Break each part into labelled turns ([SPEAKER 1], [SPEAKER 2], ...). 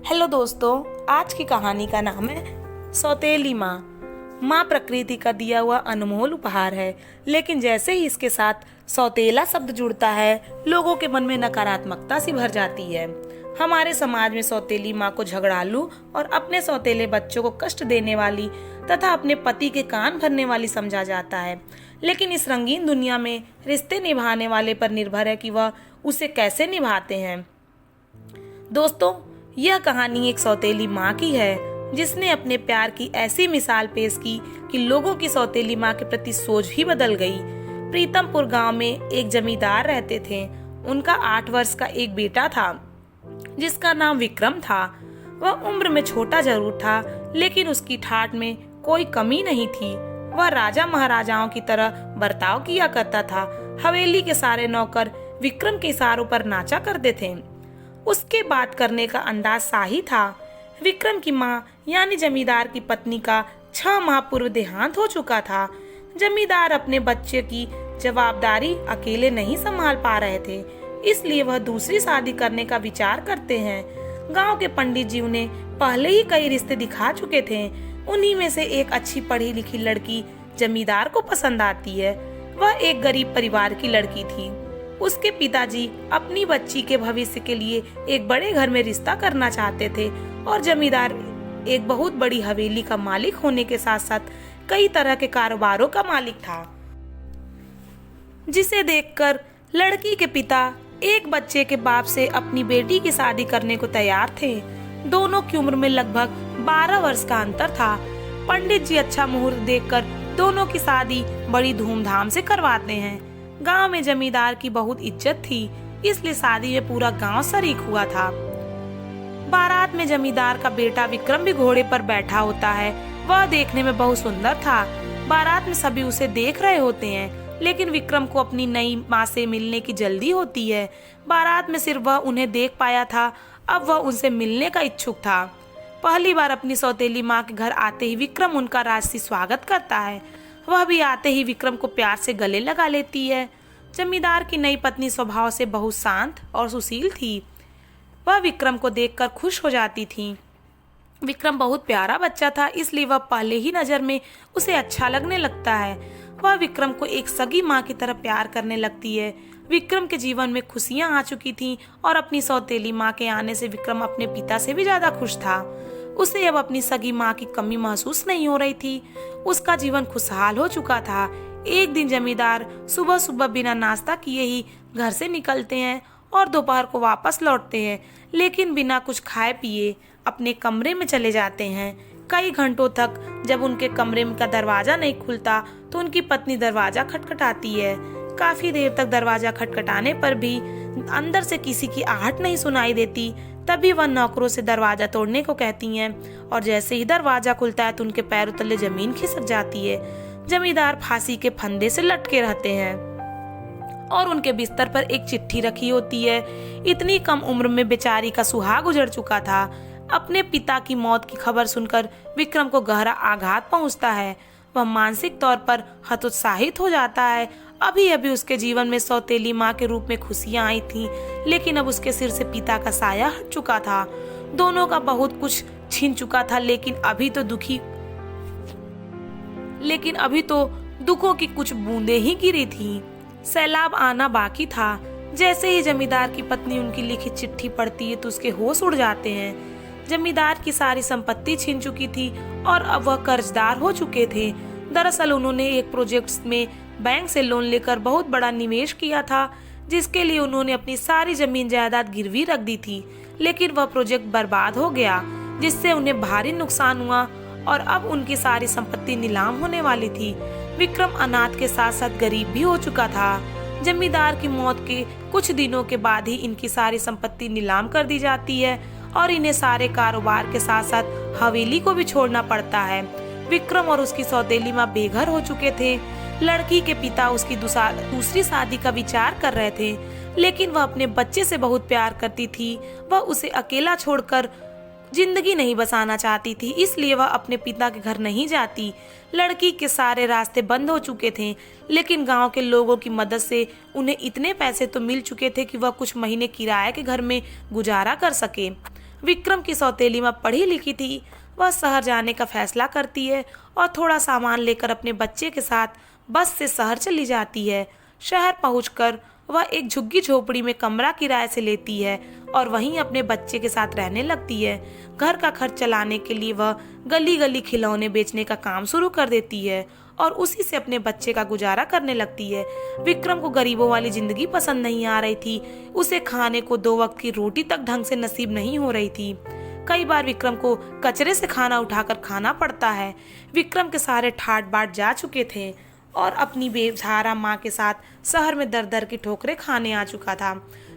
[SPEAKER 1] Hello दोस्तों, आज की कहानी का नाम है सौतेली माँ। माँ प्रकृति का दिया हुआ अनमोल उपहार है, लेकिन जैसे ही इसके साथ सौतेला शब्द जुड़ता है, लोगों के मन में नकारात्मकता सी भर जाती है। हमारे समाज में सौतेली माँ को झगड़ालू और अपने सौतेले बच्चों को कष्ट देने वाली तथा अपने पति के कान भरने वाली समझा जाता है। लेकिन इस रंगीन दुनिया में रिश्ते निभाने वाले पर निर्भर है कि वह उसे कैसे निभाते हैं। दोस्तों, यह कहानी एक सौतेली माँ की है, जिसने अपने प्यार की ऐसी मिसाल पेश की कि लोगों की सौतेली माँ के प्रति सोच ही बदल गई। प्रीतमपुर गांव में एक जमींदार रहते थे। उनका 8 वर्ष का एक बेटा था, जिसका नाम विक्रम था। वह उम्र में छोटा जरूर था, लेकिन उसकी ठाठ में कोई कमी नहीं थी। वह राजा महाराजाओं की तरह बर्ताव किया करता था। हवेली के सारे नौकर विक्रम के इशारों पर नाचा करते थे। उसके बात करने का अंदाज शाही था। विक्रम की माँ यानी जमींदार की पत्नी का 6 माह पूर्व देहांत हो चुका था। जमींदार अपने बच्चे की जवाबदारी अकेले नहीं संभाल पा रहे थे, इसलिए वह दूसरी शादी करने का विचार करते हैं। गांव के पंडित जी उन्हें पहले ही कई रिश्ते दिखा चुके थे। उन्हीं में से एक अच्छी पढ़ी लिखी लड़की जमींदार को पसंद आती है। वह एक गरीब परिवार की लड़की थी। उसके पिताजी अपनी बच्ची के भविष्य के लिए एक बड़े घर में रिश्ता करना चाहते थे और जमींदार एक बहुत बड़ी हवेली का मालिक होने के साथ साथ कई तरह के कारोबारों का मालिक था, जिसे देखकर लड़की के पिता एक बच्चे के बाप से अपनी बेटी की शादी करने को तैयार थे। दोनों की उम्र में लगभग 12 वर्ष का अंतर था। पंडित जी अच्छा मुहूर्त देखकर दोनों की शादी बड़ी धूमधाम से करवाते हैं। गांव में जमींदार की बहुत इज्जत थी, इसलिए शादी में पूरा गांव शरीक हुआ था। बारात में जमींदार का बेटा विक्रम भी घोड़े पर बैठा होता है। वह देखने में बहुत सुंदर था। बारात में सभी उसे देख रहे होते हैं, लेकिन विक्रम को अपनी नई माँ से मिलने की जल्दी होती है। बारात में सिर्फ वह उन्हें देख पाया था, अब वह उनसे मिलने का इच्छुक था। पहली बार अपनी सौतेली माँ के घर आते ही विक्रम उनका राजसी स्वागत करता है। वह भी आते ही विक्रम को प्यार से गले लगा लेती है। जमींदार की नई पत्नी स्वभाव से बहुत शांत और सुशील थी। वह विक्रम को देखकर खुश हो जाती थी। विक्रम बहुत प्यारा बच्चा था, इसलिए वह पहले ही नजर में उसे अच्छा लगने लगता है। वह विक्रम को एक सगी माँ की तरह प्यार करने लगती है। विक्रम के जीवन में खुशियाँ आ चुकी थीं और अपनी सौतेली माँ के आने से विक्रम अपने पिता से भी ज्यादा खुश था। उसे अब अपनी सगी माँ की कमी महसूस नहीं हो रही थी। उसका जीवन खुशहाल हो चुका था। एक दिन जमींदार सुबह सुबह बिना नाश्ता किए ही घर से निकलते हैं और दोपहर को वापस लौटते हैं, लेकिन बिना कुछ खाए पिए अपने कमरे में चले जाते हैं। कई घंटों तक जब उनके कमरे का दरवाजा नहीं खुलता तो उनकी पत्नी दरवाजा खटखटाती है। काफी देर तक दरवाजा खटखटाने पर भी अंदर से किसी की आहट नहीं सुनाई देती। तभी वह नौकरों से दरवाजा तोड़ने को कहती हैं और जैसे ही दरवाजा खुलता है तो उनके पैरों तले जमीन खिसक जाती है। जमींदार फांसी के फंदे से लटके रहते हैं और उनके बिस्तर पर एक चिट्ठी रखी होती है। इतनी कम उम्र में बेचारी का सुहाग उजड़ चुका था। अपने पिता की मौत की खबर सुनकर विक्रम को गहरा आघात पहुंचता है। वह मानसिक तौर पर हतोत्साहित हो जाता है। अभी अभी उसके जीवन में सौतेली माँ के रूप में खुशियाँ आई थीं, लेकिन अब उसके सिर से पिता का साया हट चुका था। दोनों का बहुत कुछ छीन चुका था, लेकिन अभी तो दुखों की कुछ बूंदें ही गिरी थीं। सैलाब आना बाकी था। जैसे ही जमींदार की पत्नी उनकी लिखित चिट्ठी पढ़ती है तो उसके होश उड़ जाते हैं। जमींदार की सारी संपत्ति छीन चुकी थी और अब वह कर्जदार हो चुके थे। दरअसल उन्होंने एक प्रोजेक्ट में बैंक से लोन लेकर बहुत बड़ा निवेश किया था, जिसके लिए उन्होंने अपनी सारी जमीन जायदाद गिरवी रख दी थी, लेकिन वह प्रोजेक्ट बर्बाद हो गया, जिससे उन्हें भारी नुकसान हुआ और अब उनकी सारी संपत्ति नीलाम होने वाली थी। विक्रम अनाथ के साथ साथ गरीब भी हो चुका था। जमींदार की मौत के कुछ दिनों के बाद ही इनकी सारी संपत्ति नीलाम कर दी जाती है और इन्हें सारे कारोबार के साथ साथ हवेली को भी छोड़ना पड़ता है। विक्रम और उसकी सौतेली माँ बेघर हो चुके थे। लड़की के पिता उसकी दूसरी शादी का विचार कर रहे थे, लेकिन वह अपने बच्चे से बहुत प्यार करती थी। वह उसे अकेला छोड़कर जिंदगी नहीं बसाना चाहती थी, इसलिए वह अपने पिता के घर नहीं जाती। लड़की के सारे रास्ते बंद हो चुके थे, लेकिन गांव के लोगों की मदद से उन्हें इतने पैसे तो मिल चुके थे कि वह कुछ महीने किराए के घर में गुजारा कर सके। विक्रम की सौतेली माँ पढ़ी लिखी थी। वह शहर जाने का फैसला करती है और थोड़ा सामान लेकर अपने बच्चे के साथ बस से शहर चली जाती है। शहर पहुंचकर वह एक झुग्गी झोपड़ी में कमरा किराए से लेती है और वहीं अपने बच्चे के साथ रहने लगती है। घर का खर्च चलाने के लिए वह गली गली खिलौने बेचने का काम शुरू कर देती है और उसी से अपने बच्चे का गुजारा करने लगती है। विक्रम को गरीबों वाली जिंदगी पसंद नहीं आ रही थी। उसे खाने को 2 वक्त की रोटी तक ढंग से नसीब नहीं हो रही थी। कई बार विक्रम को कचरे से खाना उठाकर खाना पड़ता है। विक्रम के सारे ठाट बाट जा चुके थे और अपनी बेसहारा माँ के साथ शहर में दर दर की ठोकरें खाने आ चुका था।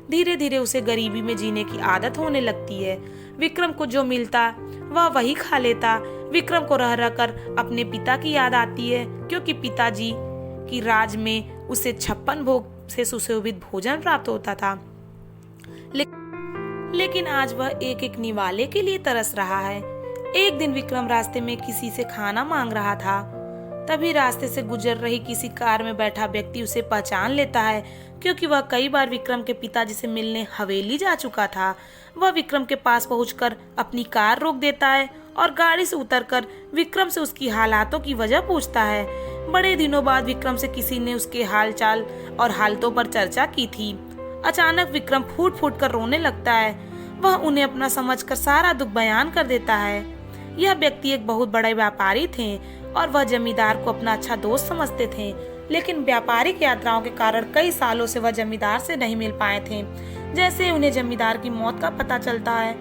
[SPEAKER 1] धीरे धीरे उसे गरीबी में जीने की आदत होने लगती है। विक्रम को जो मिलता वह वही खा लेता। विक्रम को रह रह कर अपने पिता की याद आती है, क्योंकि पिताजी की राज में उसे 56 भोग से सुशोभित भोजन प्राप्त होता था। लेकिन आज वह एक एक निवाले के लिए तरस रहा है। एक दिन विक्रम रास्ते में किसी से खाना मांग रहा था। तभी रास्ते से गुजर रही किसी कार में बैठा व्यक्ति उसे पहचान लेता है, क्योंकि वह कई बार विक्रम के पिताजी से मिलने हवेली जा चुका था। वह विक्रम के पास पहुंचकर अपनी कार रोक देता है और गाड़ी से उतरकर विक्रम से उसकी हालातों की वजह पूछता है। बड़े दिनों बाद विक्रम से किसी ने उसके हालचाल और हालतों पर चर्चा की थी। अचानक विक्रम फूट फूट कर रोने लगता है। वह उन्हें अपना समझकर सारा दुख बयान कर देता है। यह व्यक्ति एक बहुत बड़े व्यापारी थे और वह जमींदार को अपना अच्छा दोस्त समझते थे, लेकिन व्यापारिक यात्राओं के कारण कई सालों से वह जमींदार से नहीं मिल पाए थे। जैसे उन्हें जमींदार की मौत का पता चलता है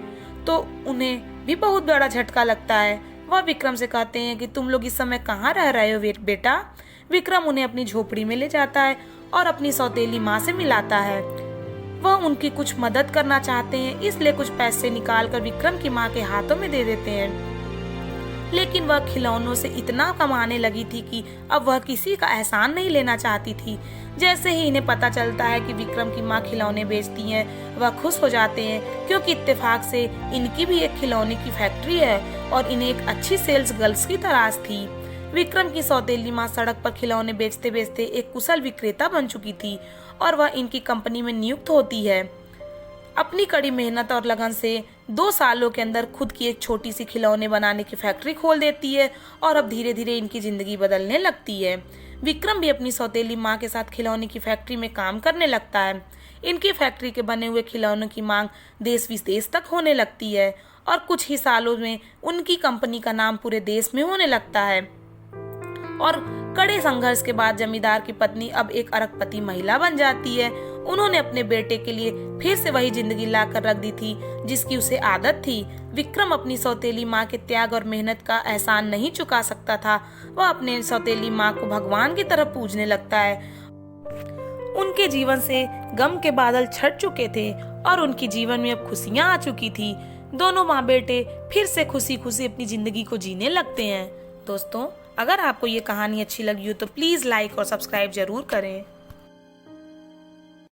[SPEAKER 1] तो उन्हें भी बहुत बड़ा झटका लगता है। वह विक्रम से कहते हैं कि तुम लोग इस समय कहाँ रह रहे हो बेटा। विक्रम उन्हें अपनी झोपड़ी में ले जाता है और अपनी सौतेली माँ से मिलाता है। वह उनकी कुछ मदद करना चाहते हैं, इसलिए कुछ पैसे निकालकर विक्रम की माँ के हाथों में दे देते हैं। लेकिन वह खिलौनों से इतना कमाने लगी थी कि अब वह किसी का एहसान नहीं लेना चाहती थी। जैसे ही इन्हें पता चलता है कि विक्रम की माँ खिलौने बेचती हैं, वह खुश हो जाते हैं, क्योंकि इत्तेफाक से इनकी भी एक खिलौने की फैक्ट्री है और इन्हें एक अच्छी सेल्स गर्ल्स की तलाश थी। विक्रम की सौतेली माँ सड़क पर खिलौने बेचते बेचते एक कुशल विक्रेता बन चुकी थी और वह इनकी कंपनी में नियुक्त होती है। अपनी कड़ी मेहनत और लगन से 2 सालों के अंदर खुद की एक छोटी सी खिलौने बनाने की फैक्ट्री खोल देती है और अब धीरे धीरे इनकी जिंदगी बदलने लगती है। विक्रम भी अपनी सौतेली माँ के साथ खिलौने की फैक्ट्री में काम करने लगता है। इनकी फैक्ट्री के बने हुए खिलौनों की मांग देश विदेश तक होने लगती है और कुछ ही सालों में उनकी कंपनी का नाम पूरे देश में होने लगता है। और कड़े संघर्ष के बाद जमींदार की पत्नी अब एक अरबपति महिला बन जाती है। उन्होंने अपने बेटे के लिए फिर से वही जिंदगी लाकर रख दी थी जिसकी उसे आदत थी। विक्रम अपनी सौतेली माँ के त्याग और मेहनत का एहसान नहीं चुका सकता था। वह अपने सौतेली माँ को भगवान की तरह पूजने लगता है। उनके जीवन से गम के बादल छट चुके थे और उनके जीवन में अब खुशियाँ आ चुकी थी। दोनों माँ बेटे फिर से खुशी खुशी अपनी जिंदगी को जीने लगते हैं। दोस्तों, अगर आपको ये कहानी अच्छी लगी हो तो प्लीज लाइक और सब्सक्राइब जरूर करें।